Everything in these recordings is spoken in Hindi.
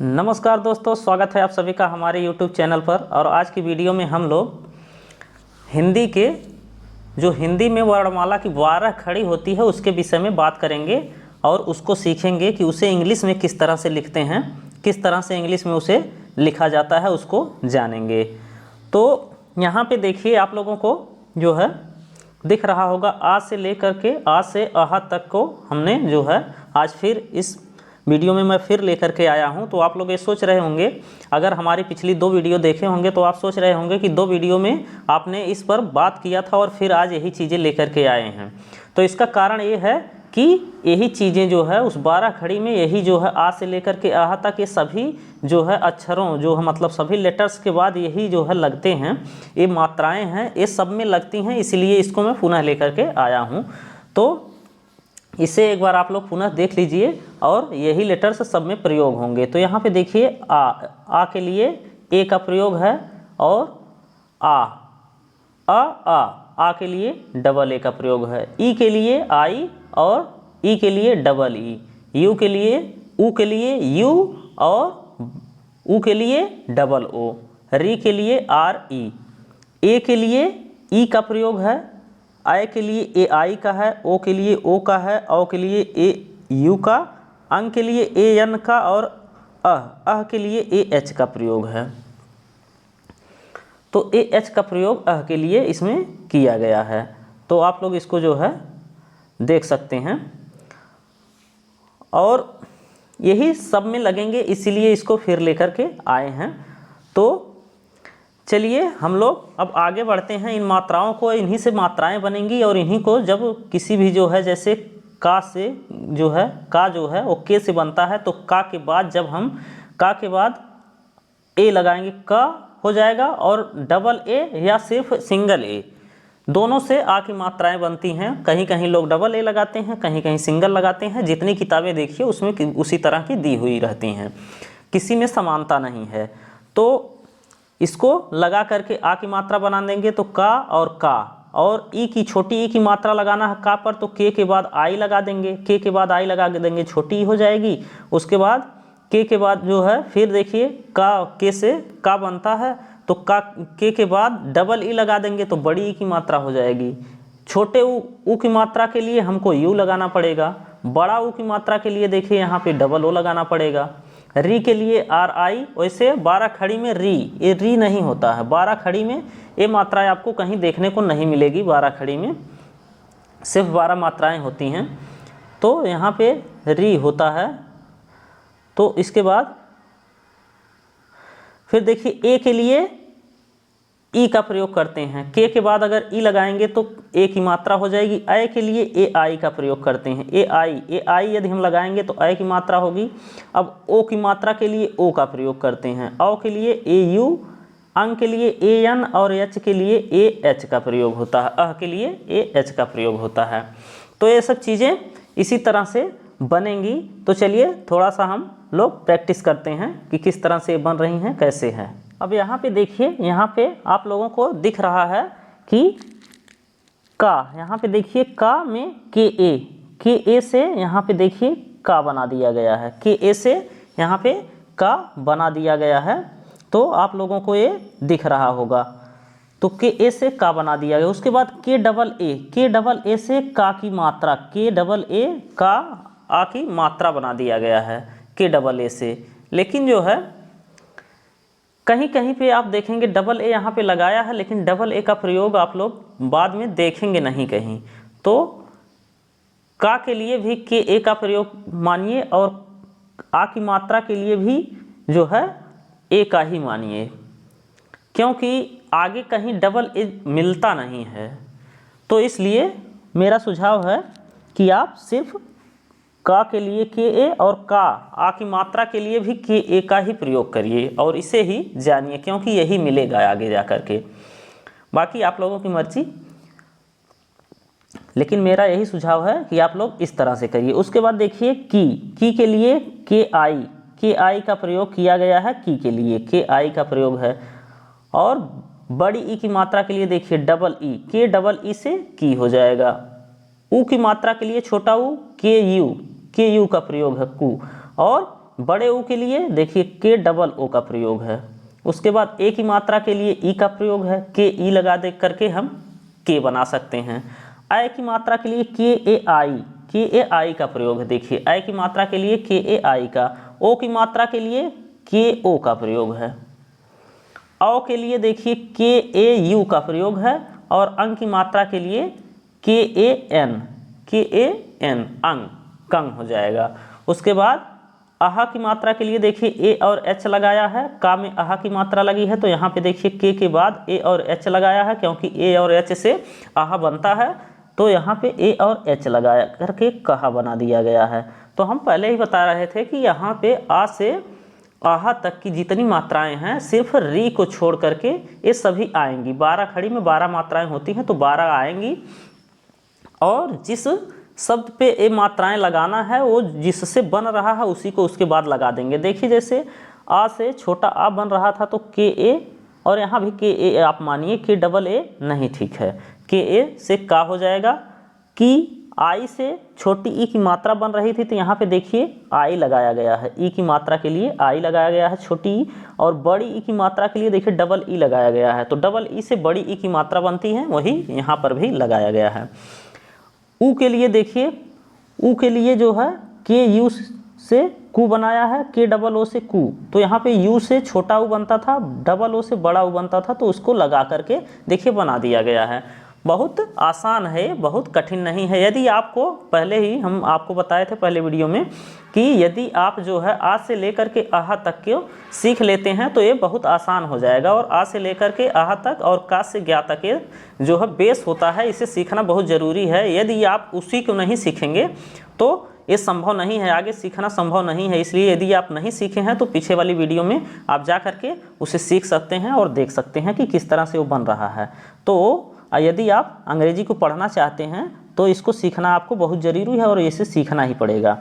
नमस्कार दोस्तों, स्वागत है आप सभी का हमारे YouTube चैनल पर। और आज की वीडियो में हम लोग हिंदी में वर्णमाला की 12 खड़ी होती है उसके विषय में बात करेंगे और उसको सीखेंगे कि उसे इंग्लिश में किस तरह से लिखते हैं, किस तरह से इंग्लिश में उसे लिखा जाता है, उसको जानेंगे। तो यहाँ पे देखिए, आप लोगों को जो है दिख रहा होगा, आ से लेकर के आ से अह तक को हमने जो है आज फिर इस वीडियो में मैं फिर लेकर के आया हूं। तो आप लोग ये सोच रहे होंगे, अगर हमारी पिछली 2 वीडियो देखे होंगे तो आप सोच रहे होंगे कि 2 वीडियो में आपने इस पर बात किया था और फिर आज यही चीज़ें लेकर के आए हैं। तो इसका कारण ये है कि यही चीज़ें जो है उस 12 खड़ी में यही जो है आ से लेकर के आह तक ये सभी जो है अक्षरों जो है मतलब सभी लेटर्स के बाद यही जो है लगते हैं, ये मात्राएँ हैं, ये सब में लगती हैं, इसलिए इसको मैं पुनः लेकर के आया हूँ। तो इसे एक बार आप लोग पुनः देख लीजिए और यही लेटर्स सब में प्रयोग होंगे। तो यहाँ पे देखिए, आ के लिए ए का प्रयोग है और आ के लिए डबल ए का प्रयोग है, ई के लिए आई और ई के लिए डबल ई, यू के लिए यू और ऊ के लिए डबल ओ, री के लिए आर ई, ए के लिए ई का प्रयोग है, आई के लिए ए आई का है, ओ के लिए ओ का है, औ के लिए ए यू का, अंग के लिए ए एन का और अह के लिए ए एच का प्रयोग है। तो ए एच का प्रयोग अह के लिए इसमें किया गया है। तो आप लोग इसको जो है देख सकते हैं और यही सब में लगेंगे, इसीलिए इसको फिर लेकर के आए हैं। तो चलिए हम लोग अब आगे बढ़ते हैं। इन मात्राओं को, इन्हीं से मात्राएं बनेंगी और इन्हीं को जब किसी भी जो है, जैसे का से जो है का जो है वो के से बनता है, तो का के बाद जब हम का के बाद ए लगाएंगे का हो जाएगा, और डबल ए या सिर्फ सिंगल ए, दोनों से आ की मात्राएं बनती हैं। कहीं कहीं लोग डबल ए लगाते हैं, कहीं कहीं सिंगल लगाते हैं। जितनी किताबें देखिए उसमें उसी तरह की दी हुई रहती हैं, किसी में समानता नहीं है। तो इसको लगा करके आ की मात्रा बना देंगे, तो का और ई की छोटी ई की मात्रा लगाना है का पर, तो के बाद आई लगा देंगे, के बाद आई लगा देंगे, छोटी ई हो जाएगी। उसके बाद के बाद जो है फिर देखिए के से का बनता है, तो के बाद डबल ई लगा देंगे तो बड़ी ई की मात्रा हो जाएगी। छोटे ऊ की मात्रा के लिए हमको यू लगाना पड़ेगा, बड़ा ऊ की मात्रा के लिए देखिए यहाँ पे डबल ओ लगाना पड़ेगा। री के लिए आर आई, वैसे 12 खड़ी में ये री नहीं होता है। 12 खड़ी में ये मात्राएं आपको कहीं देखने को नहीं मिलेगी। 12 खड़ी में सिर्फ 12 मात्राएं होती हैं, तो यहाँ पे री होता है। तो इसके बाद फिर देखिए ए के लिए ई का प्रयोग करते हैं, के बाद अगर ई लगाएंगे तो ए की मात्रा हो जाएगी। आई के लिए ए आई का प्रयोग करते हैं, ए आई यदि हम लगाएंगे तो आई की मात्रा होगी। अब ओ की मात्रा के लिए ओ का प्रयोग करते हैं, औ के लिए ए यू, अंग के लिए ए एन और एच के लिए ए एच का प्रयोग होता है, अह के लिए ए एच का प्रयोग होता है। तो ये सब चीज़ें इसी तरह से बनेंगी। तो चलिए थोड़ा सा हम लोग प्रैक्टिस करते हैं कि किस तरह से बन रही हैं, कैसे हैं। अब यहाँ पे देखिए, यहाँ पे आप लोगों को दिख रहा है कि का, यहाँ पे देखिए का में के ए से यहाँ पे देखिए का बना दिया गया है, के ए से यहाँ पे का बना दिया गया है। तो आप लोगों को ये दिख रहा होगा, तो के ए से का बना दिया गया। उसके बाद के डबल ए से का की मात्रा, के डबल ए का आ की मात्रा बना दिया गया है के डबल ए से। लेकिन जो है कहीं कहीं पे आप देखेंगे डबल ए यहाँ पे लगाया है, लेकिन डबल ए का प्रयोग आप लोग बाद में देखेंगे नहीं कहीं। तो का के लिए भी के ए का प्रयोग मानिए और आ की मात्रा के लिए भी जो है ए का ही मानिए, क्योंकि आगे कहीं डबल ए मिलता नहीं है। तो इसलिए मेरा सुझाव है कि आप सिर्फ का के लिए के ए और का आ की मात्रा के लिए भी के ए का ही प्रयोग करिए और इसे ही जानिए, क्योंकि यही मिलेगा आगे जा कर के। बाकी आप लोगों की मर्जी, लेकिन मेरा यही सुझाव है कि आप लोग इस तरह से करिए। उसके बाद देखिए की के लिए के आई का प्रयोग किया गया है, की के लिए के आई का प्रयोग है। और बड़ी ई की मात्रा के लिए देखिए डबल ई, के डबल ई से की हो जाएगा। ऊ की मात्रा के लिए छोटा ऊ के यू का प्रयोग है कू, और बड़े ऊ के लिए देखिए के डबल ओ का प्रयोग है। उसके बाद ए की मात्रा के लिए ई का प्रयोग है, के ई लगा दे करके हम के बना सकते हैं। आई की मात्रा के लिए के ए आई का प्रयोग है। देखिए आई की मात्रा के लिए के ए आई का, ओ की मात्रा के लिए के ओ का प्रयोग है, औ के लिए देखिए के ए यू का प्रयोग है, और अंग की मात्रा के लिए के ए एन अंग कंग हो जाएगा। उसके बाद आहा की मात्रा के लिए देखिए ए और एच लगाया है, का में आहा की मात्रा लगी है तो यहाँ पे देखिए के बाद ए और एच लगाया है, क्योंकि ए और एच से आहा बनता है तो यहाँ पे ए और एच लगाया करके कहा बना दिया गया है। तो हम पहले ही बता रहे थे कि यहाँ पे आ से आहा तक की जितनी मात्राएं हैं सिर्फ री को छोड़ करके ये सभी आएंगी। 12 खड़ी में 12 मात्राएं होती हैं तो 12 आएंगी, और जिस शब्द पे ये मात्राएं लगाना है वो जिससे बन रहा है उसी को उसके बाद लगा देंगे। देखिए जैसे आ से छोटा आ बन रहा था तो के ए, और यहाँ भी के ए आप मानिए के डबल ए नहीं, ठीक है, के ए से का हो जाएगा। कि आई से छोटी ई की मात्रा बन रही थी तो यहाँ पे देखिए आई लगाया गया है, ई की मात्रा के लिए आई लगाया गया है छोटी ई, और बड़ी ई की मात्रा के लिए देखिए डबल ई लगाया गया है, तो डबल ई से बड़ी ई की मात्रा बनती है, वही यहाँ पर भी लगाया गया है। ऊ के लिए देखिए, ऊ के लिए जो है के यू से कू बनाया है, के डबल ओ से कू, तो यहाँ पे यू से छोटा ऊ बनता था, डबल ओ से बड़ा ऊ बनता था, तो उसको लगा करके देखिए बना दिया गया है। बहुत आसान है, बहुत कठिन नहीं है। यदि आपको पहले ही हम आपको बताए थे पहले वीडियो में कि यदि आप जो है आ से लेकर के आहा तक को सीख लेते हैं तो ये बहुत आसान हो जाएगा, और आ से लेकर के आहा तक और का से ज्ञा तक ये जो है बेस होता है, इसे सीखना बहुत ज़रूरी है। यदि आप उसी को नहीं सीखेंगे तो ये संभव नहीं है, आगे सीखना संभव नहीं है। इसलिए यदि आप नहीं सीखे हैं तो पीछे वाली वीडियो में आप जा करके उसे सीख सकते हैं और देख सकते हैं कि किस तरह से वो बन रहा है। तो यदि आप अंग्रेजी को पढ़ना चाहते हैं तो इसको सीखना आपको बहुत ज़रूरी है, और इसे सीखना ही पड़ेगा,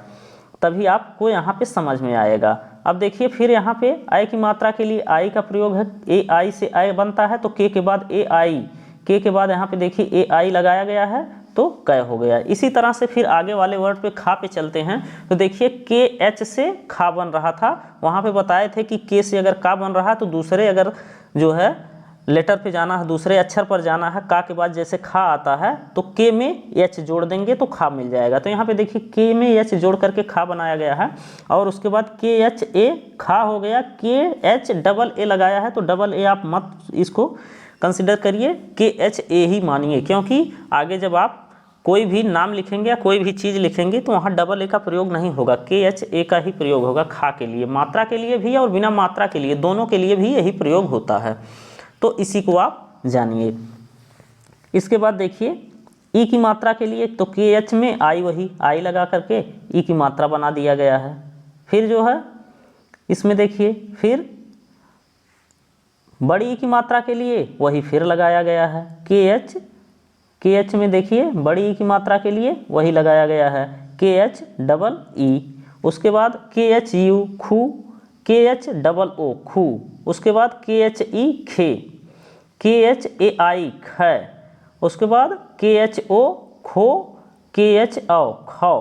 तभी आपको यहाँ पे समझ में आएगा। अब देखिए फिर यहाँ पे आई की मात्रा के लिए आई का प्रयोग है, ए आई से आई बनता है तो के बाद ए आई, के के बाद यहाँ पे देखिए ए आई लगाया गया है तो कै हो गया। इसी तरह से फिर आगे वाले वर्ड पे खा पे चलते हैं, तो देखिए के एच से खा बन रहा था, वहाँ पे बताए थे कि के से अगर का बन रहा है तो दूसरे अगर जो है लेटर पे जाना है, दूसरे अक्षर पर जाना है, का के बाद जैसे खा आता है तो के में एच जोड़ देंगे तो खा मिल जाएगा। तो यहाँ पे देखिए के में एच जोड़ करके खा बनाया गया है, और उसके बाद के एच ए खा हो गया, के एच डबल ए लगाया है तो डबल ए आप मत इसको कंसिडर करिए, के एच ए ही मानिए, क्योंकि आगे जब आप कोई भी नाम लिखेंगे या कोई भी चीज़ लिखेंगे तो वहाँ डबल ए का प्रयोग नहीं होगा, के एच ए का ही प्रयोग होगा खा के लिए, मात्रा के लिए भी और बिना मात्रा के लिए, दोनों के लिए भी यही प्रयोग होता है। तो इसी को आप जानिए। इसके बाद देखिए ई की मात्रा के लिए तो के एच में आई, वही आई लगा करके ई की मात्रा बना दिया गया है। फिर जो है इसमें देखिए फिर बड़ी ई की मात्रा के लिए वही फिर लगाया गया है, के एच में देखिए बड़ी ई की मात्रा के लिए वही लगाया गया है, के एच डबल ई। उसके बाद के एच यू खू, के एच डबल ओ खू। उसके बाद के एच ई खे, के एच ए आई ख। उसके बाद के एच ओ खो, के एच औ खौ।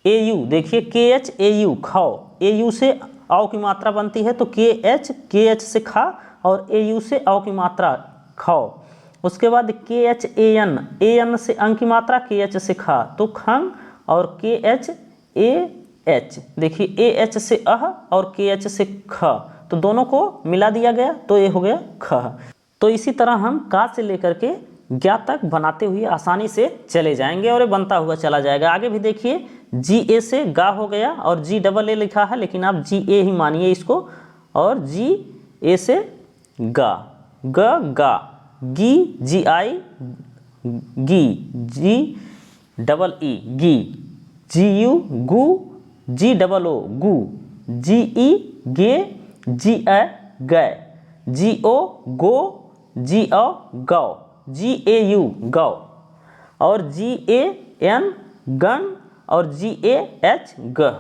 ए यू देखिए के एच ए यू खौ, ए यू से औ की मात्रा बनती है तो के एच से खा, और ए यू से औ की मात्रा खौ। उसके बाद के एच ए एन से अंग की मात्रा के एच से खा तो खंग, और के एच ए एच देखिए ए एच से अह और के एच से ख, तो दोनों को मिला दिया गया तो ये हो गया ख। तो इसी तरह हम का से लेकर के ज्ञा तक बनाते हुए आसानी से चले जाएंगे और ये बनता हुआ चला जाएगा। आगे भी देखिए जी ए से गा हो गया और जी डबल ए लिखा है, लेकिन आप जी ए ही मानिए इसको, और जी ए से गा, गा, गी जी आई गी, जी डबल ई गी, जी यू गु, जी डबल ओ गु, जी ई गे, जी ए गए, जी ओ गो, जी औ गौ, जी ए यू गौ, और जी ए एन गन, और जी ए एच गह।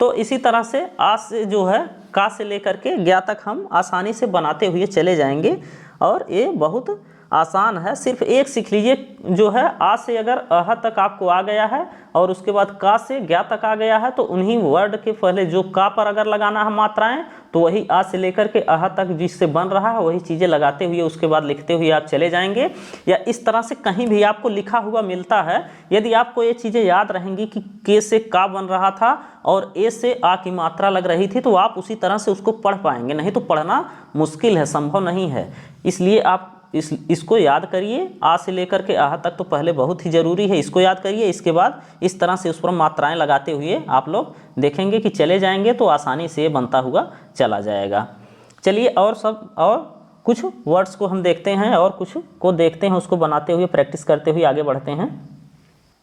तो इसी तरह से आ से जो है का से लेकर के ज्ञा तक हम आसानी से बनाते हुए चले जाएंगे, और ये बहुत आसान है, सिर्फ एक सीख लीजिए जो है आ से अगर अह तक आपको आ गया है और उसके बाद का से ज्ञा तक आ गया है तो उन्हीं वर्ड के पहले जो का पर अगर लगाना है मात्राएं तो वही आ से लेकर के अह तक जिससे बन रहा है वही चीज़ें लगाते हुए उसके बाद लिखते हुए आप चले जाएंगे। या इस तरह से कहीं भी आपको लिखा हुआ मिलता है, यदि आपको ये चीज़ें याद रहेंगी कि के से का बन रहा था और ए से आ की मात्रा लग रही थी तो आप उसी तरह से उसको पढ़ पाएंगे, नहीं तो पढ़ना मुश्किल है, संभव नहीं है। इसलिए आप इसको याद करिए, आ से लेकर के आह तक तो पहले बहुत ही ज़रूरी है, इसको याद करिए। इसके बाद इस तरह से उस पर मात्राएं लगाते हुए आप लोग देखेंगे कि चले जाएंगे तो आसानी से बनता हुआ चला जाएगा। चलिए और कुछ वर्ड्स को हम देखते हैं और कुछ को देखते हैं, उसको बनाते हुए प्रैक्टिस करते हुए आगे बढ़ते हैं।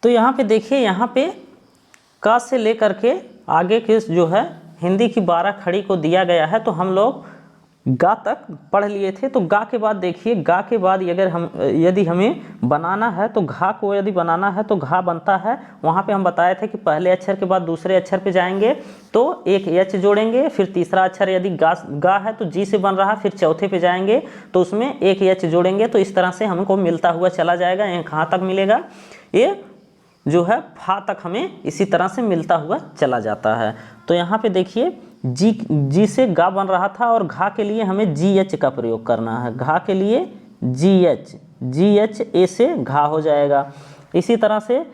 तो यहाँ पे देखिए, यहाँ पे का से लेकर के आगे के जो है हिंदी की 12 खड़ी को दिया गया है, तो हम लोग गा तक पढ़ लिए थे। तो गा के बाद देखिए, गा के बाद यदि हमें बनाना है तो घा को यदि बनाना है तो घा बनता है। वहाँ पे हम बताए थे कि पहले अक्षर के बाद दूसरे अक्षर पे जाएंगे तो एक एच जोड़ेंगे, फिर तीसरा अक्षर यदि गा है तो जी से बन रहा, फिर चौथे पे जाएंगे तो उसमें एक एच जोड़ेंगे। तो इस तरह से हमको मिलता हुआ चला जाएगा। यहाँ कहाँ तक मिलेगा, ये जो है फा तक हमें इसी तरह से मिलता हुआ चला जाता है। तो यहाँ पे देखिए, जी से गा बन रहा था और घा के लिए हमें जी एच का प्रयोग करना है। घा के लिए जी एच ए से घा हो जाएगा। इसी तरह से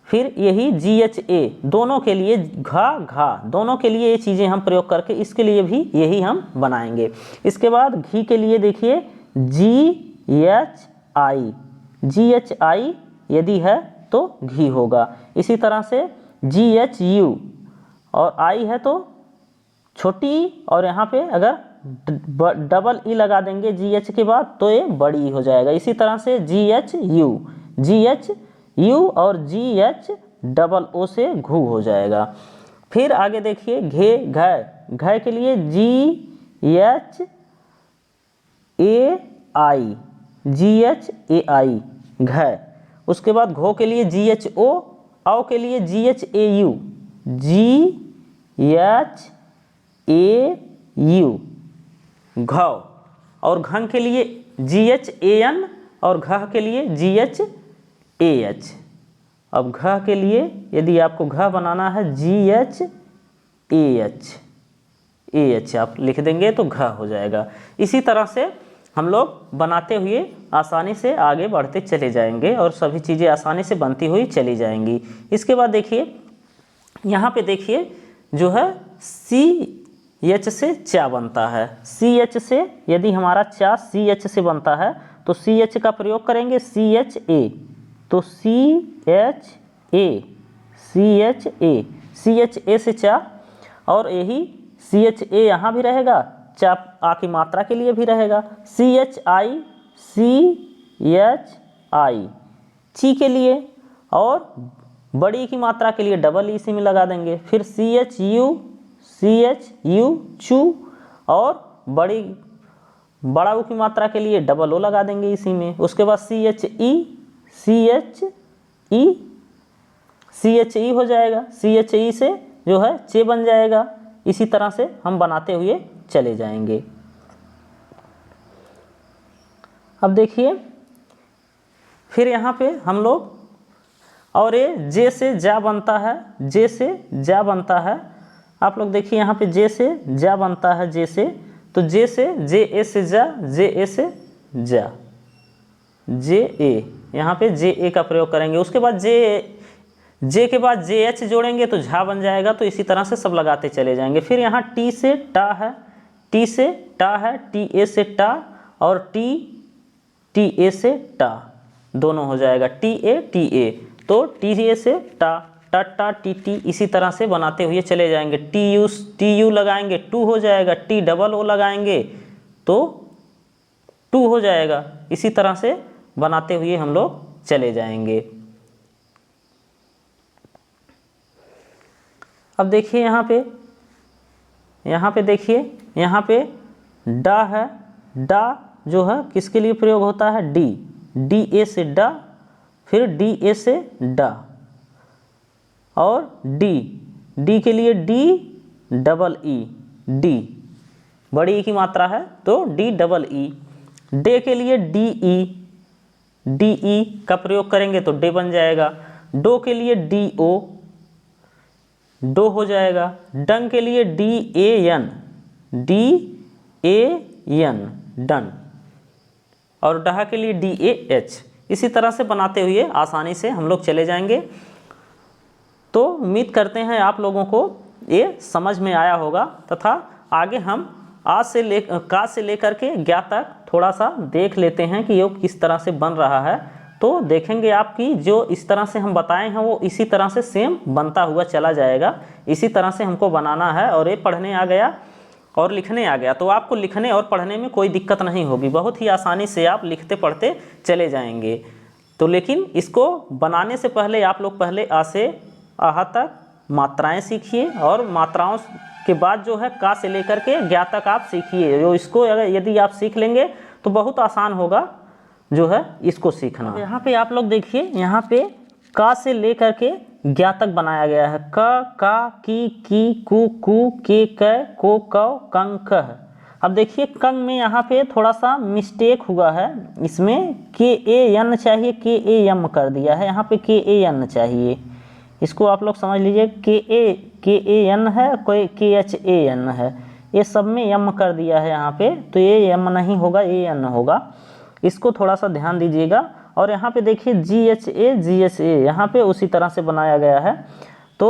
फिर यही जी एच ए दोनों के लिए घा दोनों के लिए ये चीज़ें हम प्रयोग करके इसके लिए भी यही हम बनाएंगे। इसके बाद घी के लिए देखिए, जी एच आई यदि है तो घी होगा। इसी तरह से जी एच यू और आई है तो छोटी, और यहाँ पे अगर डबल ई लगा देंगे जी एच के बाद तो ये बड़ी हो जाएगा। इसी तरह से जी एच यू और जी एच डबल ओ से घू हो जाएगा। फिर आगे देखिए, घे के लिए जी एच ए आई घे। उसके बाद घो के लिए जी एच ओ, औ के लिए जी एच ए यू, घ। और घं के लिए जी एच ए एन और घ के लिए जी एच ए एच। अब घ के लिए यदि आपको घ बनाना है जी एच ए एच आप लिख देंगे तो घ हो जाएगा। इसी तरह से हम लोग बनाते हुए आसानी से आगे बढ़ते चले जाएंगे और सभी चीज़ें आसानी से बनती हुई चली जाएंगी। इसके बाद देखिए, यहाँ पे देखिए जो है सी एच से चा बनता है। सी एच से यदि हमारा चा सी एच से बनता है तो सी एच का प्रयोग करेंगे, सी एच ए, तो सी एच ए से चा, और यही सी एच ए यहाँ भी रहेगा, चा आ की मात्रा के लिए भी रहेगा। सी एच आई ची के लिए, और बड़ी की मात्रा के लिए डबल ई इसी में लगा देंगे। फिर सी एच यू चू, और बड़ा ऊ की मात्रा के लिए डबल ओ लगा देंगे इसी में। उसके बाद सी एच ई हो जाएगा। सी एच ई से जो है चे बन जाएगा। इसी तरह से हम बनाते हुए चले जाएंगे। अब देखिए, फिर यहाँ पे हम लोग, और ये जे से जा बनता है, जे से जा बनता है। आप लोग देखिए यहाँ पे जे से जा बनता है, जे से, तो जे से जे ए से जा, जे ए से जा, जे ए, यहाँ पे जे ए का प्रयोग करेंगे। उसके बाद जे के बाद जे एच जोड़ेंगे तो झा बन जाएगा। तो इसी तरह से सब लगाते चले जाएंगे। फिर यहाँ टी से टा है, टी ए से टा, और टी ए से टा दोनों हो जाएगा, टी ए, तो टी ए से टा, टा टी, इसी तरह से बनाते हुए चले जाएंगे। टी यू लगाएंगे टू हो जाएगा, टी डबल ओ लगाएंगे तो टू हो जाएगा। इसी तरह से बनाते हुए हम लोग चले जाएंगे। अब देखिए यहाँ पे देखिए, यहाँ पे डा है, डा जो है किसके लिए प्रयोग होता है, डी ए से डा, फिर डी ए से डा, और डी के लिए डी डबल ई, डी बड़ी ई की मात्रा है तो डी डबल ई। डे के लिए डी ई, डी ई का प्रयोग करेंगे तो डे बन जाएगा। डो के लिए डी ओ, डो हो जाएगा। डंग के लिए D A N, D A N, डन। और डहा के लिए डी ए एच। इसी तरह से बनाते हुए आसानी से हम लोग चले जाएंगे। तो उम्मीद करते हैं आप लोगों को ये समझ में आया होगा, तथा आगे हम का से लेकर के ज्ञा तक थोड़ा सा देख लेते हैं कि योग किस तरह से बन रहा है। तो देखेंगे आपकी जो इस तरह से हम बताए हैं वो इसी तरह से सेम बनता हुआ चला जाएगा। इसी तरह से हमको बनाना है। और ये पढ़ने आ गया और लिखने आ गया तो आपको लिखने और पढ़ने में कोई दिक्कत नहीं होगी, बहुत ही आसानी से आप लिखते पढ़ते चले जाएंगे। तो लेकिन इसको बनाने से पहले आप लोग पहले आ से आहा तक मात्राएं सीखिए, और मात्राओं के बाद जो है का से लेकर के ज्ञा तक आप सीखिए। जो इसको अगर यदि आप सीख लेंगे तो बहुत आसान होगा जो है इसको सीखना। यहाँ पे आप लोग देखिए, यहाँ पे का से लेकर के ज्ञा तक बनाया गया है। क, का, की, कु, के, को, कौ, कंग, कह। अब देखिए कंग में यहाँ पे थोड़ा सा मिस्टेक हुआ है, इसमें के ए एन चाहिए, के ए एम कर दिया है, यहाँ पे के ए एन चाहिए। इसको आप लोग समझ लीजिए, के ए एन है, कोई के एच ए एन है, ये सब में एम कर दिया है यहाँ पे, तो ये एम नहीं होगा, ए एन होगा। इसको थोड़ा सा ध्यान दीजिएगा। और यहाँ पे देखिए जी एच ए यहाँ पे उसी तरह से बनाया गया है। तो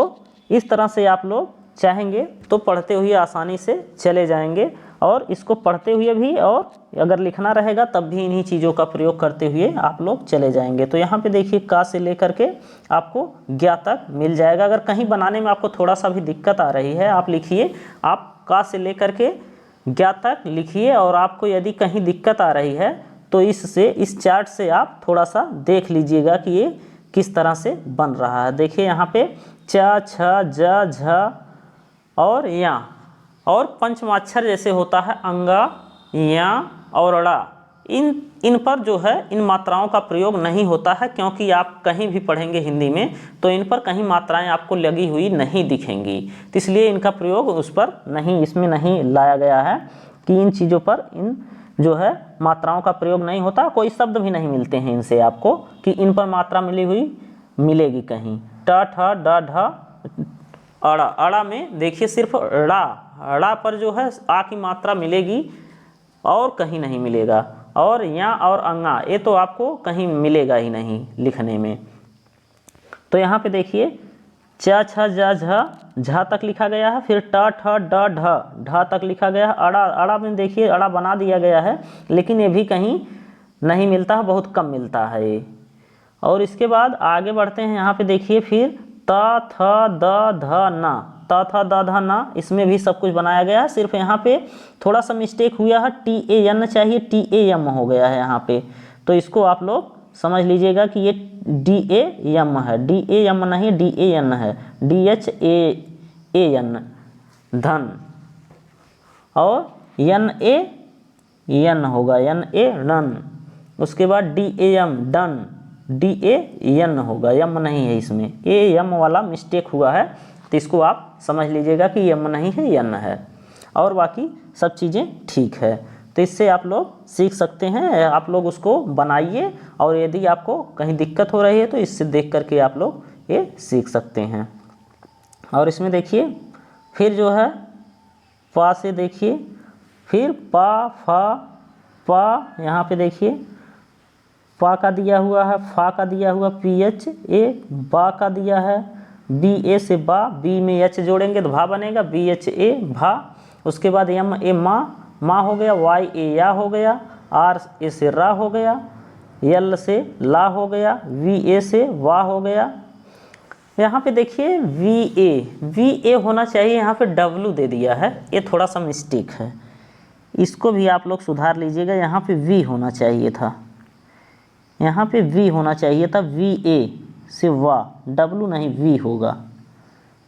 इस तरह से आप लोग चाहेंगे तो पढ़ते हुए आसानी से चले जाएंगे, और इसको पढ़ते हुए भी और अगर लिखना रहेगा तब भी इन्हीं चीज़ों का प्रयोग करते हुए आप लोग चले जाएंगे। तो यहाँ पे देखिए का से लेकर के आपको ज्ञा तक मिल जाएगा। अगर कहीं बनाने में आपको थोड़ा सा भी दिक्कत आ रही है, आप लिखिए, आप का से लेकर के ज्ञा तक लिखिए, और आपको यदि कहीं दिक्कत आ रही है तो इस चार्ट से आप थोड़ा सा देख लीजिएगा कि ये किस तरह से बन रहा है। देखिए यहाँ पे च, छ, ज, झ और या, और पंचमाक्षर जैसे होता है अंगा, या और अड़ा, इन पर जो है इन मात्राओं का प्रयोग नहीं होता है, क्योंकि आप कहीं भी पढ़ेंगे हिंदी में तो इन पर कहीं मात्राएं आपको लगी हुई नहीं दिखेंगी। तो इसलिए इनका प्रयोग उस पर नहीं, इसमें नहीं लाया गया है कि इन चीज़ों पर इन जो है मात्राओं का प्रयोग नहीं होता। कोई शब्द भी नहीं मिलते हैं इनसे आपको कि इन पर मात्रा मिली हुई मिलेगी कहीं। ट, ठ, ड, ढ, अड़ा। अड़ा में देखिए सिर्फ ड़ा पर जो है आ की मात्रा मिलेगी और कहीं नहीं मिलेगा। और या और अंगा, ये तो आपको कहीं मिलेगा ही नहीं लिखने में। तो यहाँ पे देखिए च, छ, ज, झ तक लिखा गया है, फिर ट, ठ, ड, ढ तक लिखा गया है। अड़ा में देखिए अड़ा बना दिया गया है, लेकिन ये भी कहीं नहीं मिलता है, बहुत कम मिलता है ये। और इसके बाद आगे बढ़ते हैं, यहाँ पे देखिए फिर त, थ, द, ध, न, त, थ, द, ध, न, इसमें भी सब कुछ बनाया गया है। सिर्फ यहाँ पे थोड़ा सा मिस्टेक हुआ है, टी ए एन चाहिए, टी ए एम हो गया है यहाँ पे। तो इसको आप लोग समझ लीजिएगा कि ये डी ए एम है, डी ए एम नहीं, डी ए एन है, डी एच ए एन, धन। और एन ए एन होगा, एन ए रन। उसके बाद डी ए एम डन, डी ए एन होगा, यम नहीं है इसमें, ए एम वाला मिस्टेक हुआ है। तो इसको आप समझ लीजिएगा कि यम नहीं है, एन है। और बाकी सब चीज़ें ठीक है। तो इससे आप लोग सीख सकते हैं, आप लोग उसको बनाइए, और यदि आपको कहीं दिक्कत हो रही है तो इससे देख करके आप लोग ये सीख सकते हैं। और इसमें देखिए फिर जो है पा से देखिए, फिर पा, फा, पा, यहाँ पे देखिए पा का दिया हुआ है, फा का दिया हुआ, पी एच ए, बा का दिया है, बी ए से बा, बी में एच जोड़ेंगे तो भा बनेगा, बी एच ए भा। उसके बाद एम ए माँ हो गया, वाई ए या हो गया, आर ए से रा हो गया, एल से ला हो गया, वी ए से वा हो गया। यहाँ पे देखिए वी ए होना चाहिए, यहाँ पे डब्लू दे दिया है, ये थोड़ा सा मिस्टेक है, इसको भी आप लोग सुधार लीजिएगा। यहाँ पे वी होना चाहिए था, यहाँ पे वी होना चाहिए था, वी ए से वा, डब्लू नहीं वी होगा,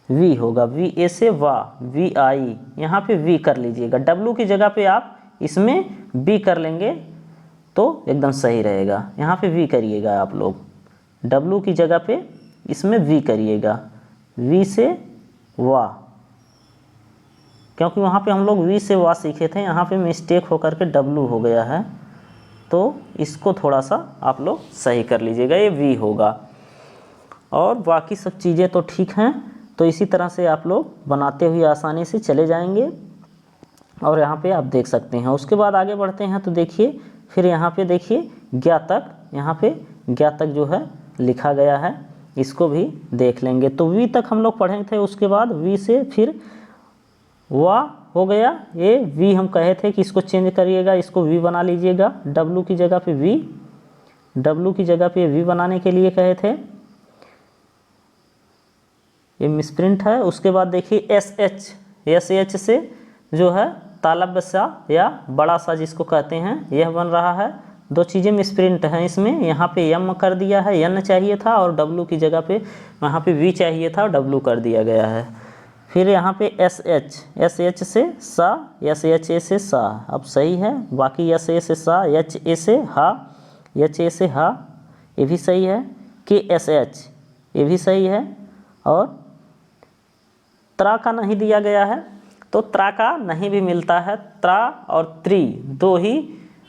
वी होगा, वी ए से वा, वी आई, यहाँ पे वी कर लीजिएगा। डब्लू की जगह पे आप इसमें बी कर लेंगे तो एकदम सही रहेगा। यहाँ पे वी करिएगा आप लोग, डब्लू की जगह पे इसमें वी करिएगा, वी से वा, क्योंकि वहाँ पे हम लोग वी से वा सीखे थे, यहाँ पे मिस्टेक होकर के डब्लू हो गया है। तो इसको थोड़ा सा आप लोग सही कर लीजिएगा, ये वी होगा। और बाकी सब चीज़ें तो ठीक हैं। तो इसी तरह से आप लोग बनाते हुए आसानी से चले जाएंगे और यहाँ पे आप देख सकते हैं। उसके बाद आगे बढ़ते हैं तो देखिए, फिर यहाँ पे देखिए ज्ञातक, यहाँ पे ज्ञातक जो है लिखा गया है, इसको भी देख लेंगे। तो वी तक हम लोग पढ़े थे, उसके बाद वी से फिर वा हो गया, ये वी हम कहे थे कि इसको चेंज करिएगा, इसको वी बना लीजिएगा, डब्लू की जगह पे वी, डब्लू की जगह पे वी बनाने के लिए कहे थे, ये मिसप्रिंट है। उसके बाद देखिए एस एच, एस एच से जो है तालब्य सा या बड़ा सा जिसको कहते हैं, यह बन रहा है। दो चीज़ें मिसप्रिंट हैं इसमें, यहाँ पे यम कर दिया है, यन चाहिए था, और डब्लू की जगह पे वहाँ पे वी चाहिए था, डब्लू कर दिया गया है। फिर यहाँ पे एस एच, एस एच से सा, एस एच ए से सा, अब सही है। बाकी एस ए से सा, एच ए से हा, एच ए से हा, ये भी सही है। के एस एच, ये भी सही है। और त्रा का नहीं दिया गया है, तो त्रा का नहीं भी मिलता है, त्रा और त्रि दो ही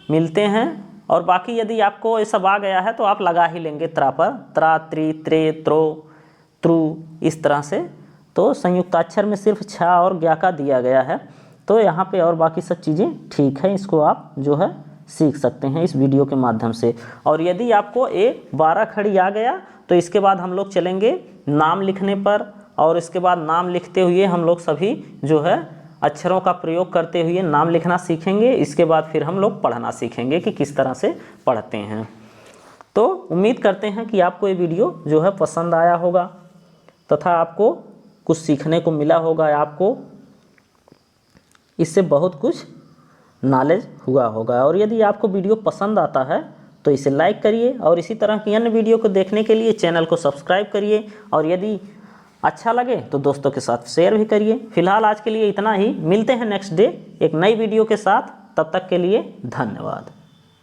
मिलते हैं। और बाकी यदि आपको ये सब आ गया है तो आप लगा ही लेंगे त्रा पर, त्रा, त्रि, त्रे, त्रो,त्रु, इस तरह से। तो संयुक्ताक्षर में सिर्फ छा और ज्ञा का दिया गया है। तो यहाँ पे और बाकी सब चीज़ें ठीक है, इसको आप जो है सीख सकते हैं इस वीडियो के माध्यम से। और यदि आपको 12 खड़ी आ गया तो इसके बाद हम लोग चलेंगे नाम लिखने पर, और इसके बाद नाम लिखते हुए हम लोग सभी जो है अक्षरों का प्रयोग करते हुए नाम लिखना सीखेंगे। इसके बाद फिर हम लोग पढ़ना सीखेंगे कि किस तरह से पढ़ते हैं। तो उम्मीद करते हैं कि आपको ये वीडियो जो है पसंद आया होगा तथा आपको कुछ सीखने को मिला होगा, आपको इससे बहुत कुछ नॉलेज हुआ होगा। और यदि आपको वीडियो पसंद आता है तो इसे लाइक करिए, और इसी तरह की अन्य वीडियो को देखने के लिए चैनल को सब्सक्राइब करिए, और यदि अच्छा लगे तो दोस्तों के साथ शेयर भी करिए। फिलहाल आज के लिए इतना ही, मिलते हैं नेक्स्ट डे एक नई वीडियो के साथ, तब तक के लिए धन्यवाद।